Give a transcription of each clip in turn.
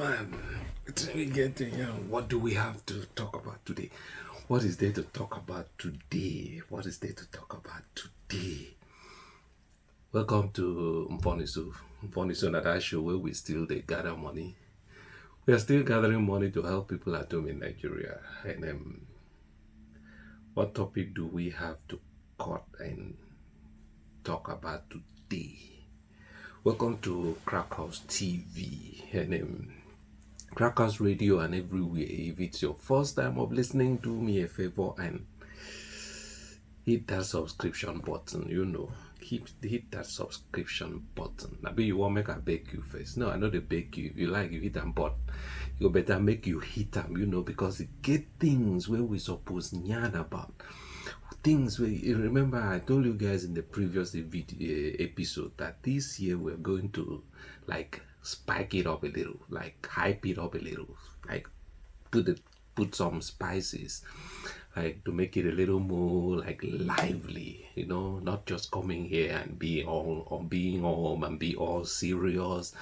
man, we get to what do we have to talk about today? What is there to talk about today? What is there to talk about today? Welcome to Mponisu. Mponisu Naija show where we still they gather money. We are still gathering money to help people at home in Nigeria. And what topic do we have to cut and talk about today? Welcome to Crackhouse TV and Crackhouse Radio and everywhere. If it's your first time of listening, do me a favor and hit that subscription button. Hit that subscription button. Maybe you want make I beg you first. No, I know they beg you. If you like, you hit them, but you better make you hit them, because it get things where we supposed yarn about. Things where you remember I told you guys in the previous episode that this year we're going to like spike it up a little, like hype it up a little, like put some spices, like to make it a little more like lively, not just coming here and being home and be all serious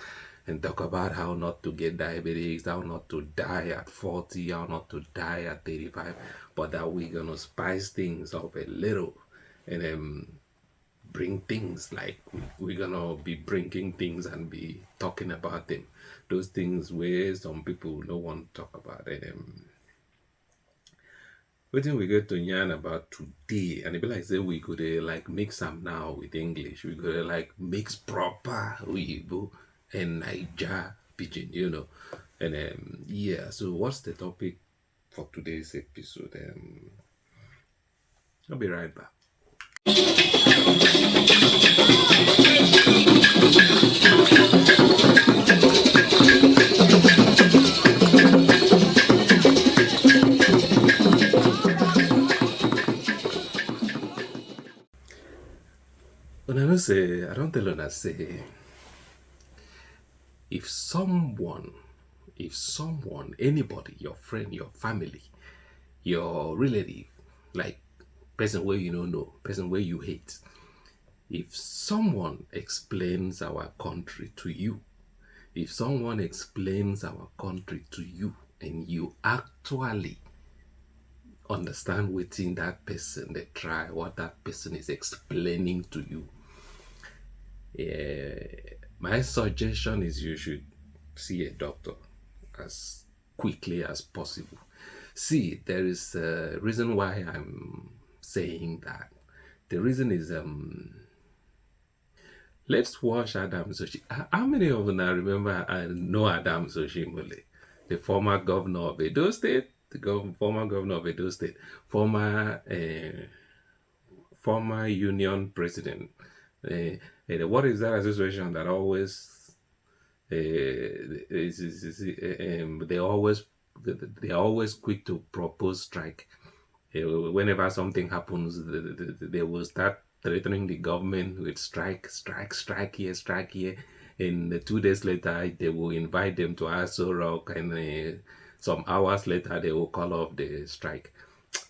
and talk about how not to get diabetes, how not to die at 40, how not to die at 35, but that we're gonna spice things up a little and bring things like we're gonna be bringing things and be talking about them. Those things where some people don't want to talk about it. What we get to yarn about today, and it be like say we could like mix them now with English. We could like mix proper Weibo and Naija pidgin, and yeah. So what's the topic for today's episode? I'll be right back. When I don't tell you, say, if someone, anybody, your friend, your family, your relative, like person where you don't know, person where you hate, if someone explains our country to you, if someone explains our country to you, and you actually understand within that person, they try what that person is explaining to you, my suggestion is you should see a doctor as quickly as possible. See, there is a reason why I'm saying that. The reason is let's watch Adam Soshi. How many of you now remember and know Adam Oshiomhole, the former governor of Edo State, former governor of Edo State, former union president. What is that association that always they always quick to propose strike. Whenever something happens, they will start threatening the government with strike here. And 2 days later, they will invite them to Aso Rock, and some hours later, they will call off the strike.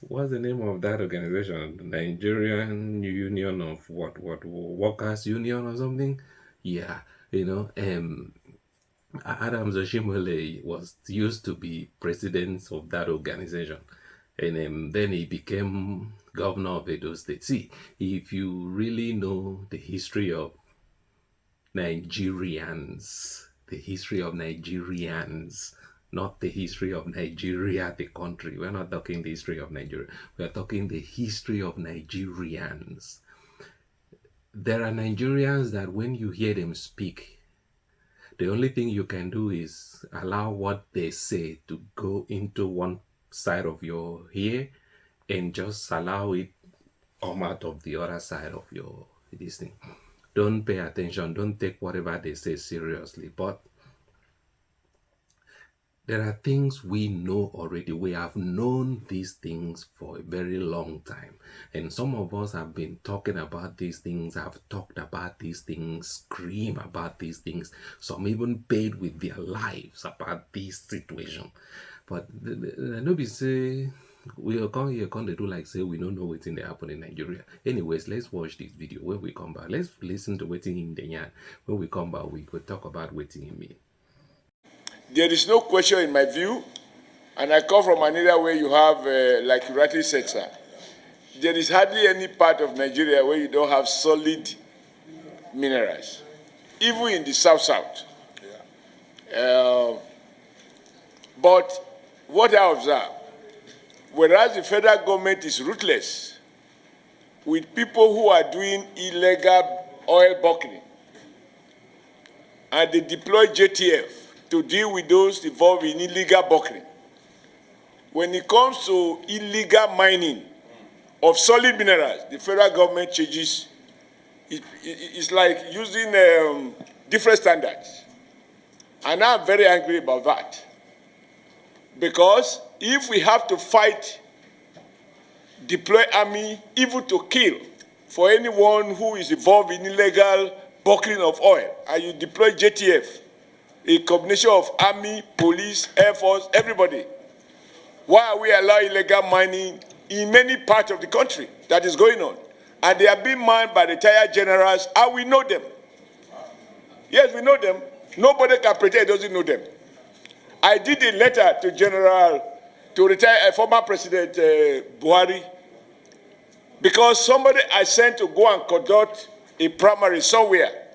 What's the name of that organization? Nigerian Union of what Workers Union or something? Yeah, Adam Oshiomhole was used to be president of that organization, and then he became governor of Edo State. See, if you really know the history of Nigerians, not the history of Nigeria, the country. We're not talking the history of Nigeria. We're talking the history of Nigerians. There are Nigerians that when you hear them speak, the only thing you can do is allow what they say to go into one side of your ear and just allow it come out of the other side of your this thing. Don't pay attention. Don't take whatever they say seriously. But there are things we know already. We have known these things for a very long time. And some of us have been talking about these things, have talked about these things, scream about these things. Some even paid with their lives about this situation. But nobody say, we are come here, they do like say we don't know what's in the happen in Nigeria. Anyways, let's watch this video. When we come back, let's listen to what's in the yarn. When we come back, we could talk about what's in me. there is no question in my view, and I come from an area where you have, like you rightly said, sir, there is hardly any part of Nigeria where you don't have solid minerals, even in the south-south. But what I observe, whereas the federal government is ruthless with people who are doing illegal oil buckling, and they deploy JTF to deal with those involved in illegal buckling. When it comes to illegal mining of solid minerals, the federal government changes. It's like using different standards. And I'm very angry about that. Because if we have to fight, deploy army, even to kill for anyone who is involved in illegal buckling of oil, and you deploy JTF, a combination of army, police, air force, everybody, why are we allowing illegal mining in many parts of the country that is going on? And they are being mined by retired generals, and we know them. Yes, we know them. Nobody can pretend he doesn't know them. I did a letter to former President Buhari, because somebody I sent to go and conduct a primary somewhere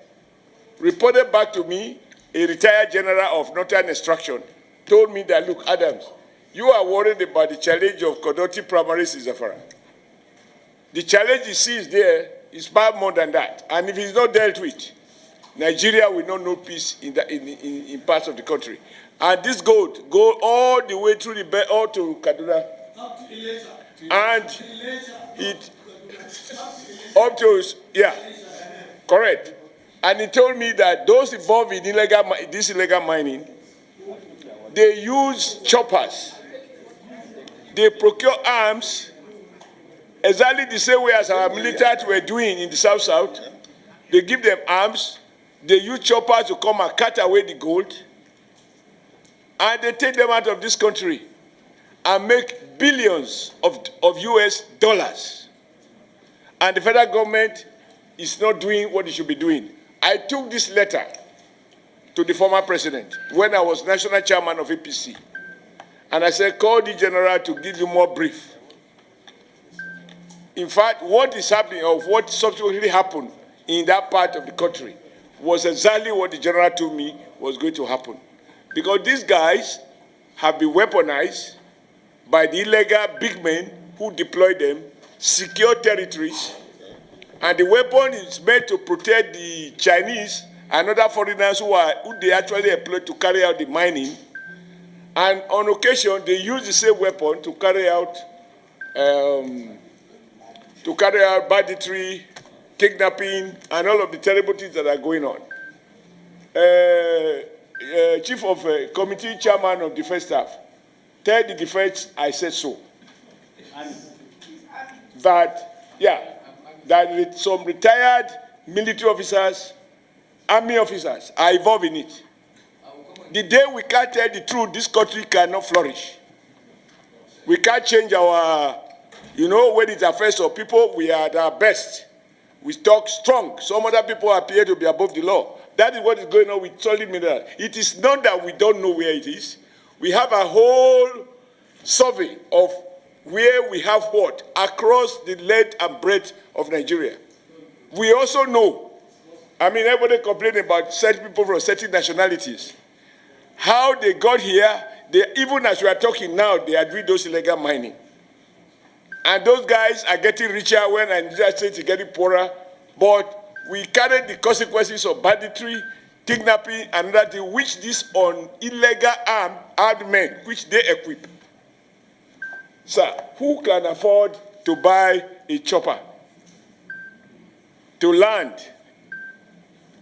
reported back to me, a retired general of Northern Extraction, told me that, look, Adams, you are worried about the challenge of conducting primaries in Zamfara. The challenge he sees there is far more than that. And if it's not dealt with, Nigeria will not know peace in parts of the country. And this gold go all the way through the belt, all to Kaduna. And it, up to, yeah, correct. And he told me that those involved in this illegal mining, they use choppers. They procure arms exactly the same way as our military were doing in the South-South. They give them arms. They use choppers to come and cut away the gold. And they take them out of this country and make billions of US dollars. And the federal government is not doing what it should be doing. I took this letter to the former president when I was national chairman of APC. And I said, call the general to give you more brief. In fact, what is happening, or what subsequently happened in that part of the country, was exactly what the general told me was going to happen. Because these guys have been weaponized by the illegal big men who deploy them, secure territories, and the weapon is meant to protect the Chinese and other foreigners who they actually employ to carry out the mining. And on occasion, they use the same weapon to carry out banditry, kidnapping, and all of the terrible things that are going on. Chief of Committee Chairman of Defense Staff, tell the defense I said so. That some retired military officers, army officers are involved in it. The day we can't tell the truth, this country cannot flourish. We can't change our, when it affects our people, we are at our best. We talk strong. Some other people appear to be above the law. That is what is going on with solid mineral. It is not that we don't know where it is. We have a whole survey of where we have what across the length and breadth of Nigeria. We also know, everybody complaining about certain people from certain nationalities. How they got here, even as we are talking now, they are doing those illegal mining. And those guys are getting richer when Nigeria State is getting poorer. But we carry the consequences of banditry, kidnapping, and that which this on illegal armed men, which they equip. Sir, who can afford to buy a chopper to land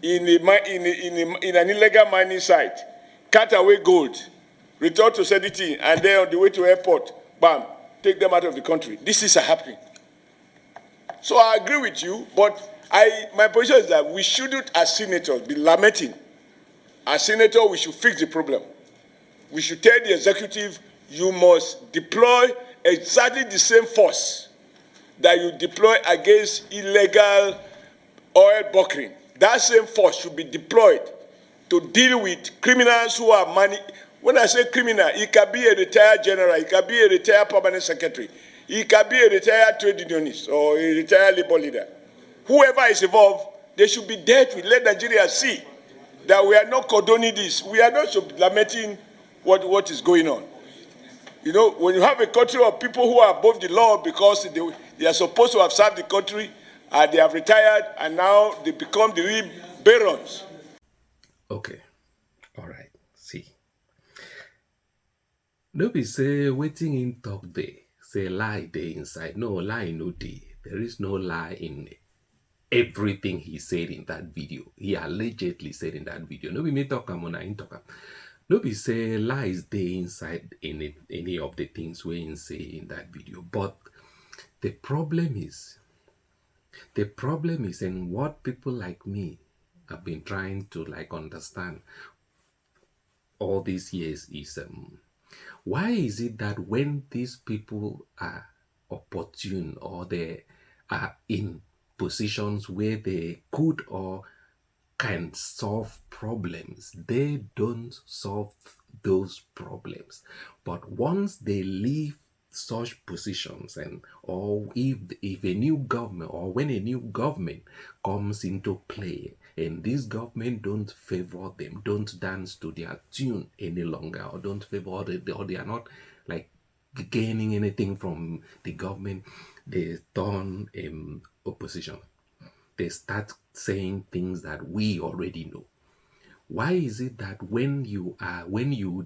in an illegal mining site, cut away gold, return to Sediti, and then on the way to airport, bam, take them out of the country? This is happening. So I agree with you, but my position is that we shouldn't, as senators, be lamenting. As senators, we should fix the problem. We should tell the executive, you must deploy exactly the same force that you deploy against illegal oil buckling. That same force should be deployed to deal with criminals who are money. When I say criminal, it can be a retired general, it can be a retired permanent secretary, it can be a retired trade unionist or a retired labor leader. Whoever is involved, they should be dealt with. Let Nigeria see that we are not condoning this. We are not lamenting what is going on. You know, when you have a country of people who are above the law because they are supposed to have served the country, and they have retired, and now they become the real barons. Okay. All right. See. No be say waiting in talk day. Say lie day inside. No, lie no day. There is no lie in everything he said in that video. He allegedly said in that video. No be me talk am, una him talk am. No be say lies day inside any of the things we him say in that video. But the problem is, and what people like me have been trying to like understand all these years is why is it that when these people are opportune or they are in positions where they could or can solve problems, they don't solve those problems. But once they leave such positions, and or if a new government or when a new government comes into play and this government don't favor them, don't dance to their tune any longer, or don't favor or they are not like gaining anything from the government, they turn opposition. They start saying things that we already know. Why is it that when you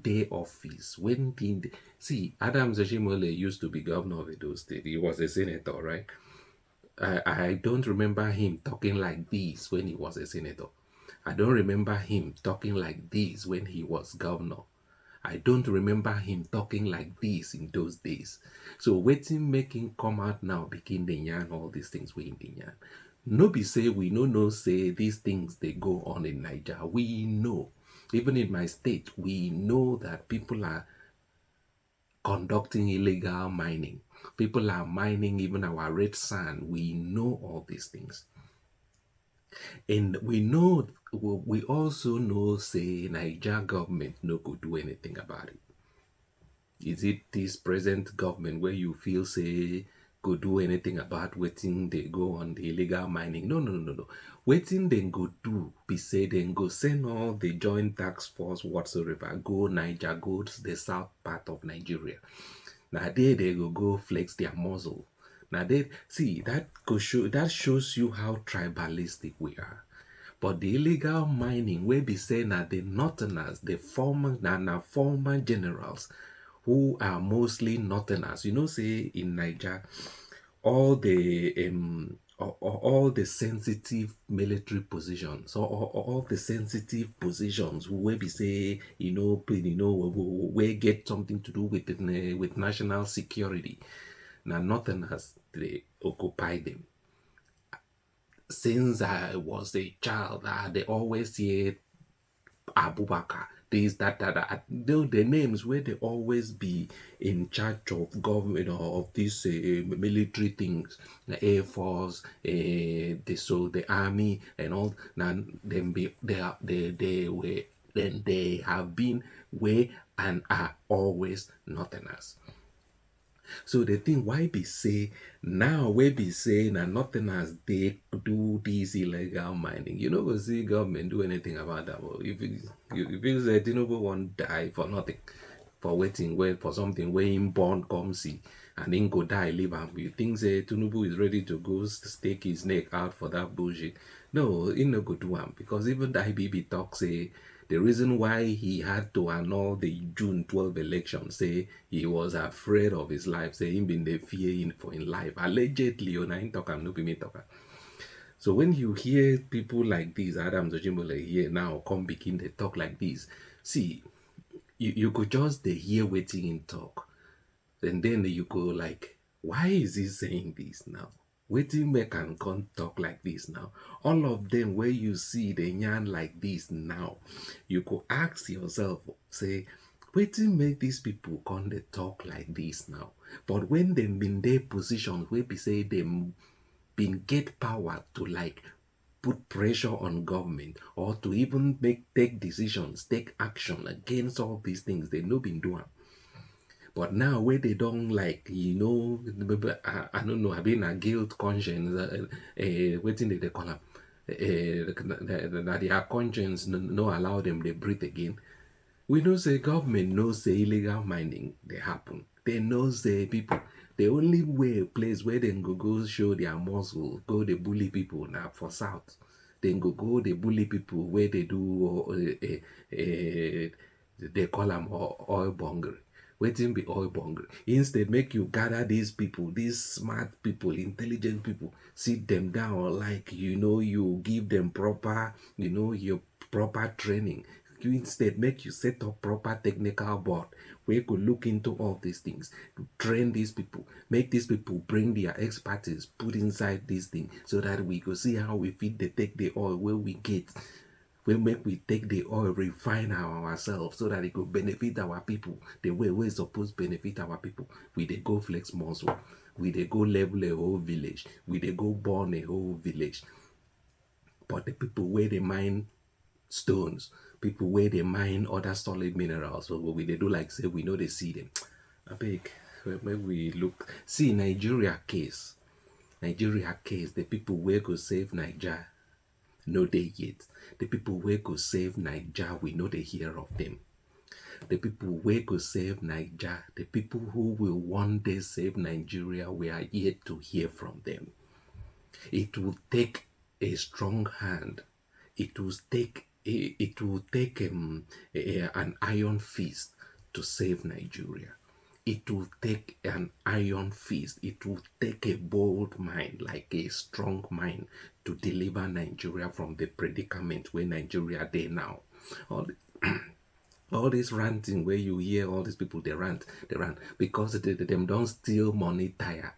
day office, see, Adams Oshimole used to be governor of Edo State. He was a senator, right? I don't remember him talking like this when he was a senator. I don't remember him talking like this when he was governor. I don't remember him talking like this in those days. So waiting make him come out now, begin the yarn, all these things we in the yarn. No be say we no know say these things they go on in Naija. We know. Even in my state, we know that people are conducting illegal mining. People are mining even our red sand. We know all these things. And we also know say Naija government no could do anything about it. Is it this present government where you feel say could do anything about waiting they go on the illegal mining? No. Waiting they go do be say then go send all the joint task force whatsoever go Naija, go to the south part of Nigeria. Now there they go flex their muzzle. Now they see that shows you how tribalistic we are. But the illegal mining wey be say na the northerners, the former generals who are mostly northerners. You know, say in Niger, all the sensitive military positions, all the sensitive positions wey be say wey get something to do with national security. Now northerners they occupy them. Since I was a child, they always hear Abubakar, this, that. The names where they always be in charge of government or of these military things, the Air Force, the army, and all. Now, them be they were then they have been were and are always northerners. So the thing why be say now we be saying and nothing as they do this illegal mining. You know go see government do anything about that. But if you say Tinubu won't die for nothing, for waiting wait for something where him born come see and then go die leave him. You think say Tinubu is ready to go stake his neck out for that bullshit? No, he no go do one because even the IBB talk say the reason why he had to annul the June 12 election, say he was afraid of his life, say him been the fear for his life. Allegedly, on I talk, no be me talk. So when you hear people like this, Adams Oshimole here now come begin to talk like this, see, you could just the hear waiting in talk. And then you go like, why is he saying this now? Waiting make and come talk like this now. All of them where you see the yarn like this now, you could ask yourself, say, waiting make these people come they talk like this now. But when them in their positions where be say them been get power to like put pressure on government or to even take decisions, take action against all these things they no been doing. But now where they don't like, I don't know, I been a guilt conscience, waiting they call them, that their conscience no allow them they breathe again. We know say government knows say illegal mining they happen. They know say people the only way place where they go show their muscle, go they bully people now for south. Then go they bully people where they do they call them oil bongery. Waiting be oil bongery. Instead, make you gather these people, these smart people, intelligent people, sit them down like you give them proper, your proper training. You instead make you set up proper technical board where you could look into all these things, train these people, make these people bring their expertise, put inside this thing so that we could see how we fit the take the oil where we get. We take the oil, refine ourselves so that it could benefit our people the way we're supposed to benefit our people. We they go flex muscle, we they go level a whole village, we they go burn a whole village. But the people where they mine stones, people where they mine other solid minerals, so we they do like say we know they see them. I beg, when we look, see Nigeria case, the people where go save Naija, no they yet. The people where go save Naija, we know they hear of them. The people where go save Naija, the people who will one day save Nigeria, we are yet to hear from them. It will take a strong hand. It will take an iron fist to save Nigeria. It will take an iron fist. It will take a bold mind, like a strong mind, to deliver Nigeria from the predicament where Nigeria they now. All this ranting where you hear all these people they rant because them don't steal money tired.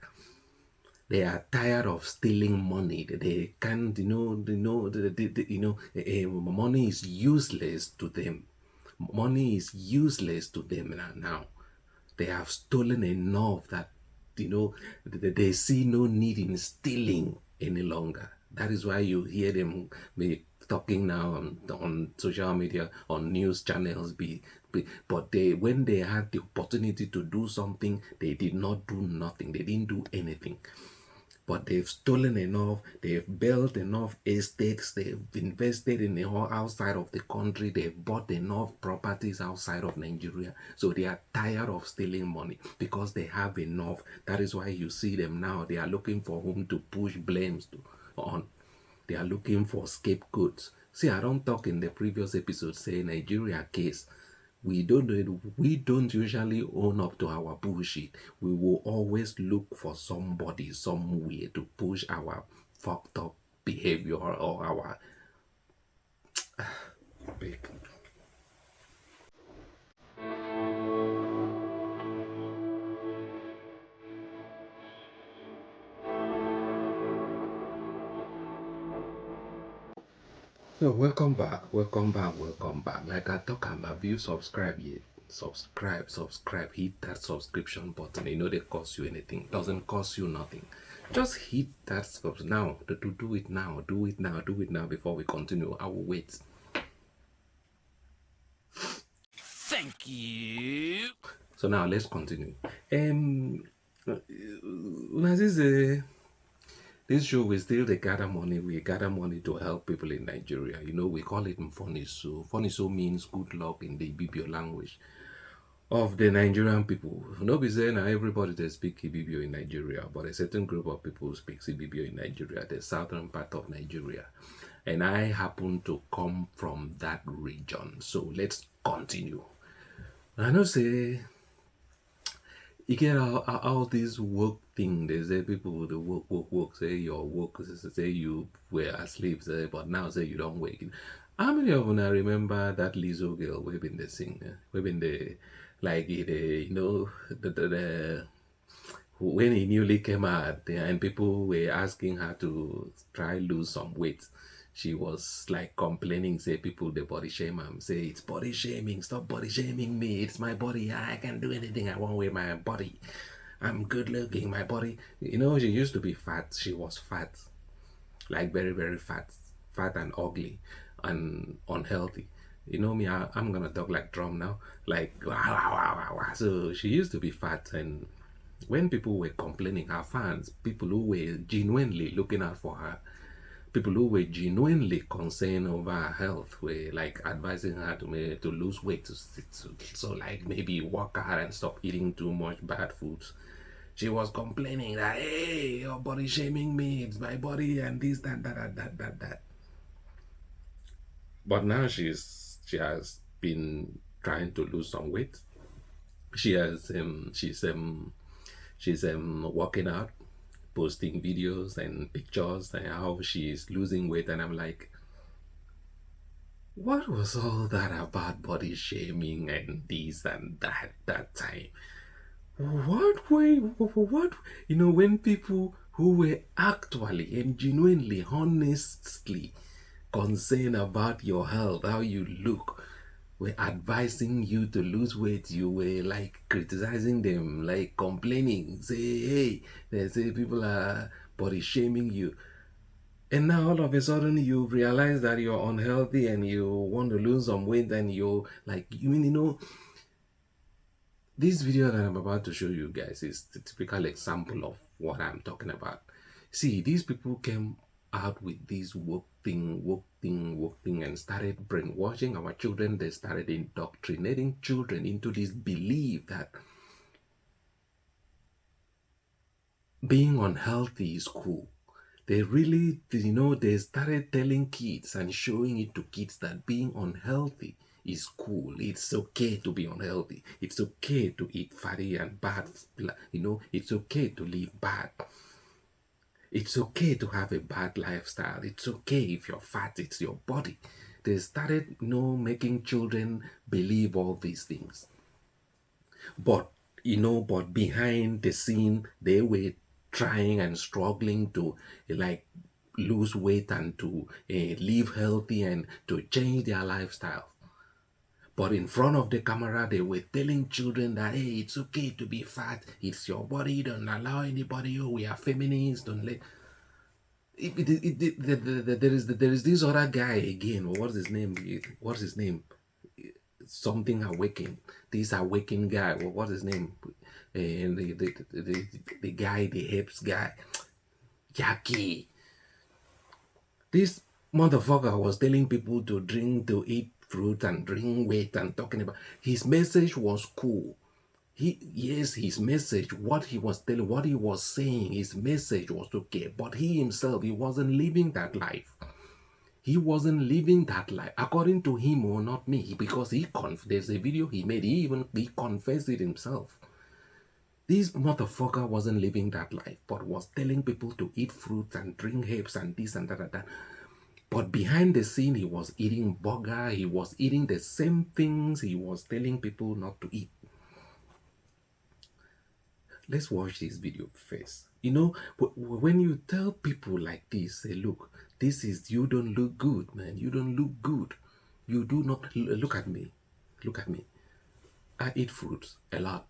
They are tired of stealing money. They can't, money is useless to them. Money is useless to them now. They have stolen enough that, they see no need in stealing any longer. That is why you hear them be talking now on social media, on news channels. But when they had the opportunity to do something, they did not do nothing. They didn't do anything. But they've stolen enough, they've built enough estates, they've invested in outside of the country, they've bought enough properties outside of Nigeria. So they are tired of stealing money because they have enough. That is why you see them now. They are looking for whom to push blames on. They are looking for scapegoats. See, I don't talk in the previous episode say Nigeria case. We don't usually own up to our bullshit. We will always look for somebody somewhere to push our fucked up behavior or our So welcome back. Like I talk about, you subscribe yet? Subscribe, hit that subscription button. You know they cost you anything. Doesn't cost you nothing. Just hit that subscribe now. To do it now. Do it now before we continue. I will wait. Thank you. So now let's continue. This show we still they gather money. We gather money to help people in Nigeria. We call it Mfoniso. Mfoniso means good luck in the Ibibio language of the Nigerian people. No be saying everybody they speak Ibibio in Nigeria, but a certain group of people speaks Ibibio in Nigeria, the southern part of Nigeria. And I happen to come from that region. So let's continue. I know say you get all this work thing. They say people with the work, say your work, say you were asleep, say, but now say you don't wake. How many of them remember that Lizzo girl we've been the singer? We've been the like the when he newly came out and people were asking her to try lose some weight. She was like complaining, say people the body shame am, say it's body shaming, stop body shaming me, it's my body, I can do anything I want with my body, I'm good looking, my body. She used to be fat, she was fat, like very very fat. fat and ugly and unhealthy. You know me, I'm gonna talk like drum now, like wow, wow, wow, wow, wow. So she used to be fat, and when people were complaining, her fans, people who were genuinely looking out for her, people who were genuinely concerned over her health, were like advising her to lose weight, so like maybe work hard and stop eating too much bad foods. She was complaining that, hey, your body shaming me, it's my body and this, that. But now she has been trying to lose some weight. She has she's working out, posting videos and pictures and how she's losing weight, and I'm like, what was all that about body shaming and this and that time? What way, what, when people who were actually and genuinely, honestly concerned about your health, how you look, were advising you to lose weight, you were like criticizing them, like complaining, say, hey, they say people are body shaming you. And now all of a sudden you realize that you're unhealthy and you want to lose some weight, and you're like, this video that I'm about to show you guys is the typical example of what I'm talking about. See, these people came out with this woke thing, and started brainwashing our children. They started indoctrinating children into this belief that being unhealthy is cool. They really, they started telling kids and showing it to kids that being unhealthy is cool. It's okay to be unhealthy. It's okay to eat fatty and bad. It's okay to live bad. It's okay to have a bad lifestyle. It's okay if you're fat. It's your body. They started, making children believe all these things. But behind the scene, they were trying and struggling to like lose weight and to live healthy and to change their lifestyle. But in front of the camera, they were telling children that, hey, it's okay to be fat. It's your body. Don't allow anybody. Oh, we are feminists. Don't let. There is this other guy again. What's his name? Something Awaken. This Awaken guy. What's his name? And the guy, the hips guy, Jackie. This motherfucker was telling people to eat fruit and drink weight, and talking about his message was cool. His message, what he was telling, what he was saying, his message was okay. But he himself, he wasn't living that life. He wasn't living that life, according to him or not me, because there's a video he made, he confessed it himself. This motherfucker wasn't living that life, but was telling people to eat fruits and drink herbs and this and that. But behind the scene, he was eating burger, he was eating the same things he was telling people not to eat. Let's watch this video first. When you tell people like this, say, look, you don't look good, man. You don't look good. You do not, look at me. Look at me. I eat fruits a lot.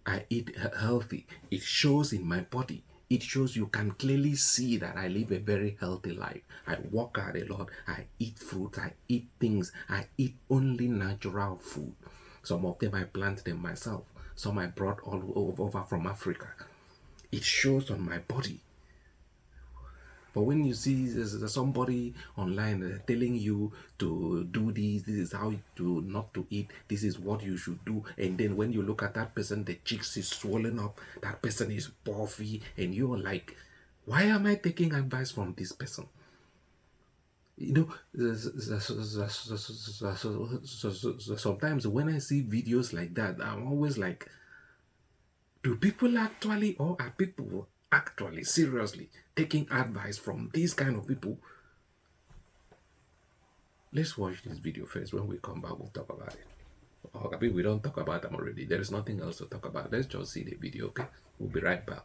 I eat healthy. It shows in my body. It shows, you can clearly see that I live a very healthy life. I work out a lot. I eat fruits. I eat things. I eat only natural food. Some of them I plant them myself. Some I brought all over from Africa. It shows on my body. But when you see somebody online telling you to do this is how not to eat, this is what you should do, and then when you look at that person, the cheeks is swollen up, that person is puffy, and you're like, why am I taking advice from this person? Sometimes when I see videos like that, I'm always like, do people actually, or are people actually seriously taking advice from these kind of people? Let's watch this video first. When we come back, we'll talk about it. Okay, we don't talk about them already. There is nothing else to talk about. Let's just see the video, okay? We'll be right back.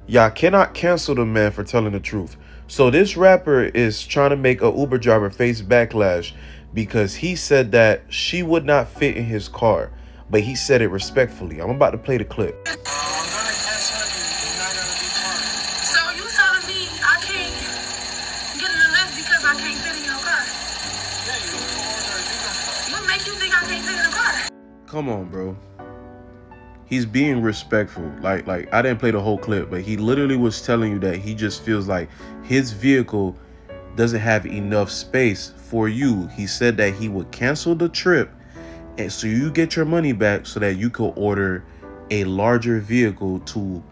Y'all cannot cancel the man for telling the truth. So this rapper is trying to make a Uber driver face backlash because he said that she would not fit in his car, but he said it respectfully. I'm about to play the clip. I'm gonna cancel you. You're not gonna be part. So you telling me I can't come on, bro. He's being respectful. Like I didn't play the whole clip, but he literally was telling you that he just feels like his vehicle doesn't have enough space for you. He said that he would cancel the trip and so you get your money back so that you could order a larger vehicle to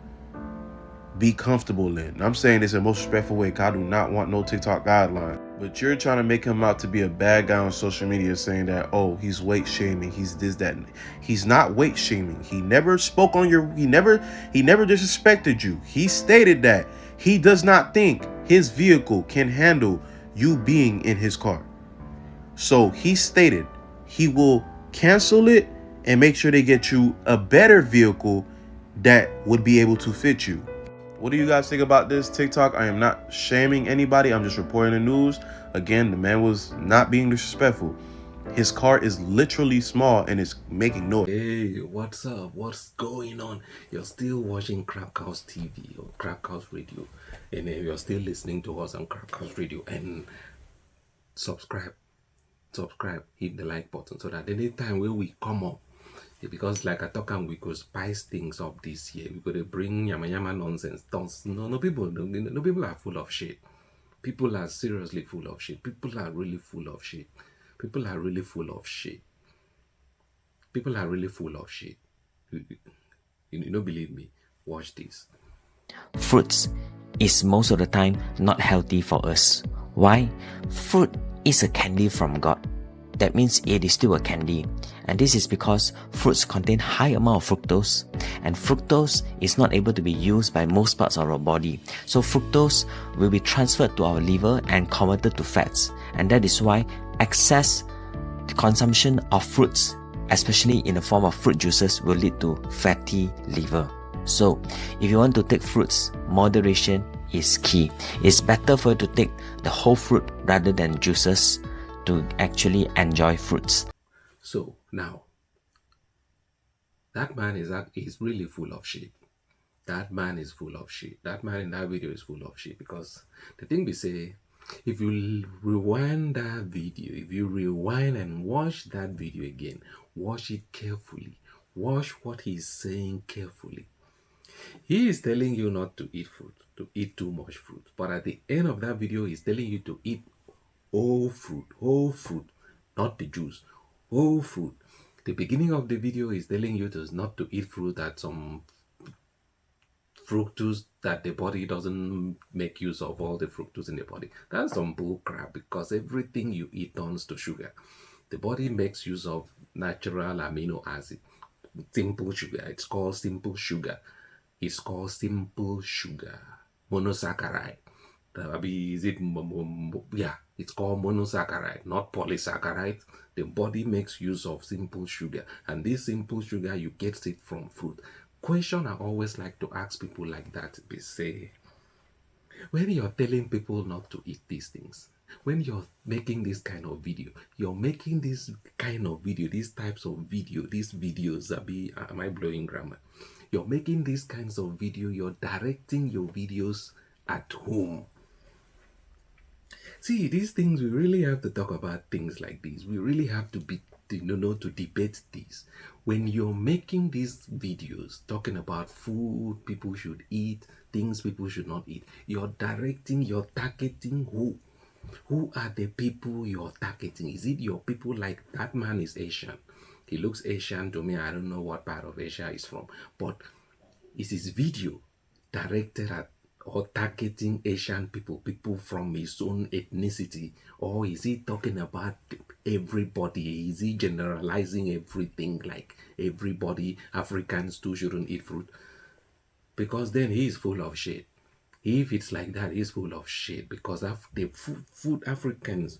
be comfortable in. And I'm saying this in the most respectful way, because I do not want no TikTok guideline. But you're trying to make him out to be a bad guy on social media, saying that, oh, he's weight shaming, he's this, that. He's not weight shaming. He never spoke on your, he never disrespected you. He stated that he does not think his vehicle can handle you being in his car. So he stated he will cancel it and make sure they get you a better vehicle that would be able to fit you. What do you guys think about this TikTok? I am not shaming anybody. I'm just reporting the news. Again, the man was not being disrespectful. His car is literally small and it's making noise. Hey, what's up? What's going on? You're still watching Crack House TV or Crack House Radio, and you're still listening to us on Crack House Radio. And subscribe, hit the like button so that anytime when we come up, because like I talk and we could spice things up this year. We could bring yama yama nonsense. No people are full of shit. People are seriously full of shit. People are really full of shit. People are really full of shit. People are really full of shit. You don't believe me? Watch this. Fruits is most of the time not healthy for us. Why? Fruit is a candy from God. That means it is still a candy. And this is because fruits contain high amount of fructose, and fructose is not able to be used by most parts of our body. So fructose will be transferred to our liver and converted to fats. And that is why excess consumption of fruits, especially in the form of fruit juices, will lead to fatty liver. So if you want to take fruits, moderation is key. It's better for you to take the whole fruit rather than juices to actually enjoy fruits. So now, that man is really full of shit. That man is full of shit. That man in that video is full of shit, because the thing we say, if you rewind that video, if you rewind and watch that video again, watch it carefully. Watch what he's saying carefully. He is telling you not to eat fruit, to eat too much fruit. But at the end of that video, he's telling you to eat whole fruit, not the juice, whole fruit. The beginning of the video is telling you not to eat fruit that some fructose that the body doesn't make use of all the fructose in the body. That's some bull crap, because everything you eat turns to sugar. The body makes use of natural amino acid, simple sugar. It's called simple sugar. It's called simple sugar, monosaccharide. Yeah, it's called monosaccharide, not polysaccharide. The body makes use of simple sugar, and this simple sugar, you get it from fruit. Question I always like to ask people like that is, say, when you're telling people not to eat these things, when you're making this kind of video, you're making this kind of video, these types of video, these videos, am I blowing grammar? You're making these kinds of video, you're directing your videos at home. See, these things, we really have to talk about things like this. We really have to to debate this. When you're making these videos talking about food people should eat, things people should not eat, you're targeting who? Who are the people you're targeting? Is it your people? Like, that man is Asian. He looks Asian to me. I don't know what part of Asia he's from, but is his video directed at or targeting Asian people from his own ethnicity? Or is he talking about everybody? Is he generalizing everything, like everybody, Africans too shouldn't eat fruit? Because then he is full of shit. If it's like that, he's full of shit, because the Africans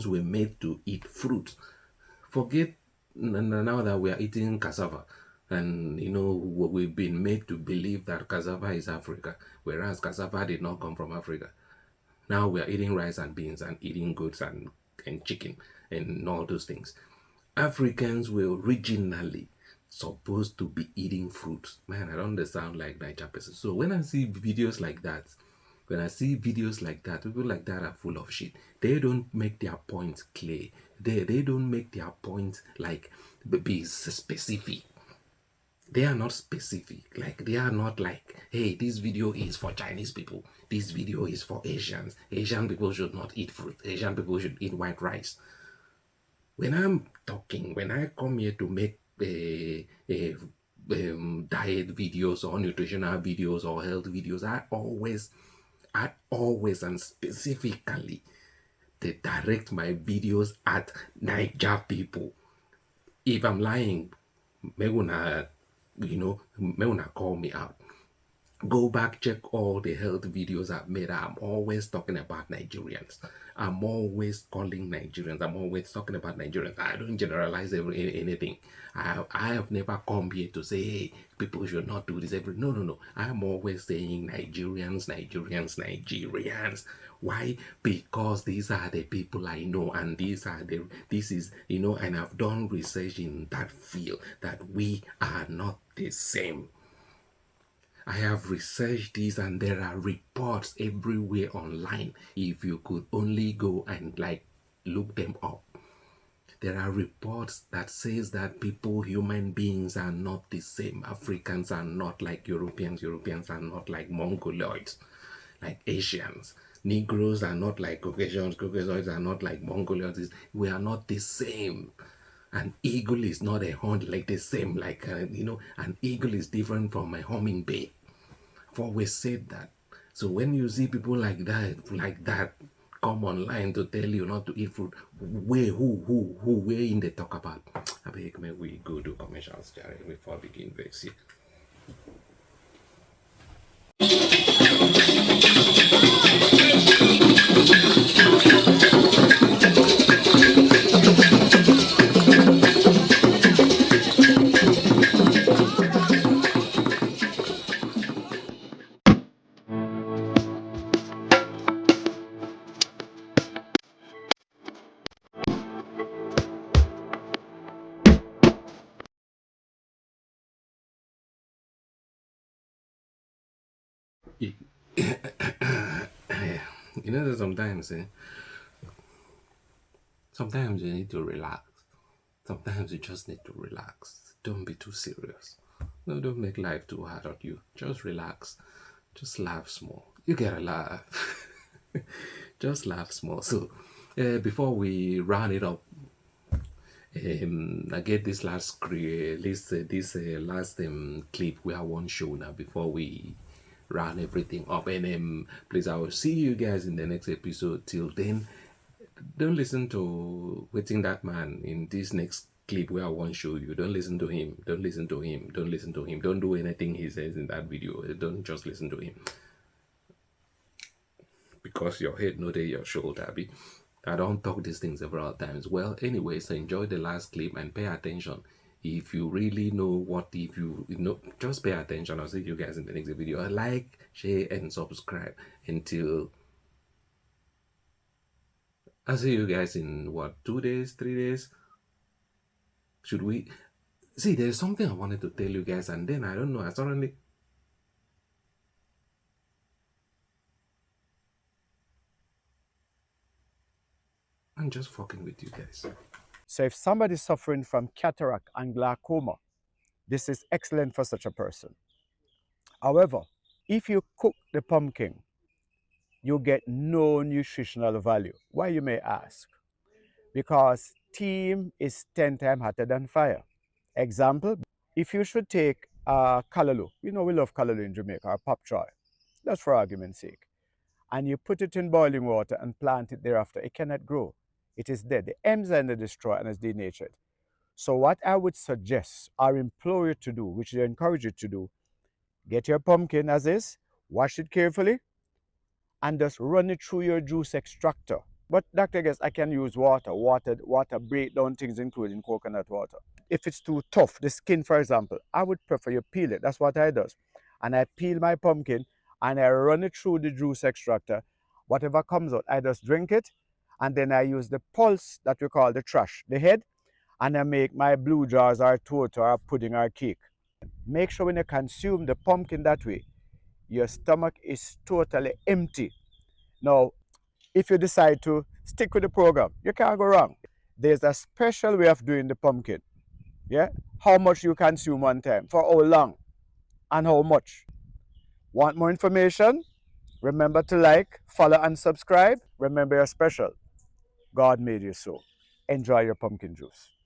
were made to eat fruit. Forget now that we are eating cassava, and we've been made to believe that cassava is Africa, whereas cassava did not come from Africa. Now we are eating rice and beans and eating goats and chicken and all those things. Africans were originally supposed to be eating fruits. Man, I don't understand like Naija person. So when I see videos like that, people like that are full of shit. They don't make their points clear. They don't make their points like be specific. They are not specific. Like they are not like, hey, this video is for Chinese people. This video is for Asians. Asian people should not eat fruit. Asian people should eat white rice. When I'm talking, when I come here to make diet videos or nutritional videos or health videos, I always and specifically they direct my videos at Naija people. If I'm lying, may una call me out. Go back, check all the health videos I've made. I'm always talking about Nigerians. I'm always calling Nigerians. I'm always talking about Nigerians. I don't generalize anything. I have never come here to say, hey, people should not do this. No. I'm always saying Nigerians, Nigerians, Nigerians. Why? Because these are the people I know, and this is, and I've done research in that field that we are not the same. I have researched this, and there are reports everywhere online. If you could only go and look them up, there are reports that says that human beings are not the same. Africans are not like Europeans. Europeans are not like Mongoloids, like Asians. Negroes are not like Caucasians. Caucasians are not like Mongoloids. We are not the same. An eagle is not a hunt like the same. An eagle is different from a hummingbird. I've always said that. So when you see people like that come online to tell you not to eat fruit, where in they talk about? I beg, may we go to commercials, Jerry, before I begin this here. Sometimes you need to relax. Sometimes you just need to relax. Don't be too serious. No, don't make life too hard on you. Just relax. Just laugh small. You gotta laugh. Just laugh small. So, before we round it up, I get this last clip we have one show now before we round everything up. And please, I will see you guys in the next episode. Till then, don't listen to waiting that man in this next clip where I won't show you. Don't listen to him. Don't listen to him. Don't listen to him. Don't do anything he says in that video. Don't just listen to him. Because your head no day your shoulder. I don't talk these things several times. Well, anyway, so enjoy the last clip and pay attention. If you really know just pay attention. I'll see you guys in the next video. Like, share, and subscribe. Until I'll see you guys in 2 days, 3 days? Should we? See, there's something I wanted to tell you guys, and then I don't know. I'm just fucking with you guys. So if somebody's suffering from cataract and glaucoma, this is excellent for such a person. However, if you cook the pumpkin, you get no nutritional value. Why, you may ask? Because steam is 10 times hotter than fire. Example, if you should take callaloo, we love callaloo in Jamaica, or pop choy, that's for argument's sake, and you put it in boiling water and plant it thereafter, it cannot grow. It is dead. The enzyme are destroyed and is denatured. So what I would suggest or implore you to do, which I encourage you to do, get your pumpkin as is, wash it carefully, and just run it through your juice extractor. But Dr. Guest, I can use water. Water break down things, including coconut water. If it's too tough, the skin, for example, I would prefer you peel it. That's what I do. And I peel my pumpkin and I run it through the juice extractor. Whatever comes out, I just drink it. And then I use the pulse that we call the trash, the head, and I make my blue jars or torte or pudding or cake. Make sure when you consume the pumpkin that way, your stomach is totally empty. Now, if you decide to stick with the program, you can't go wrong. there's a special way of doing the pumpkin. Yeah? How much you consume one time, for how long, and how much. Want more information? Remember to like, follow, and subscribe. Remember you're special. God made you so. Enjoy your pumpkin juice.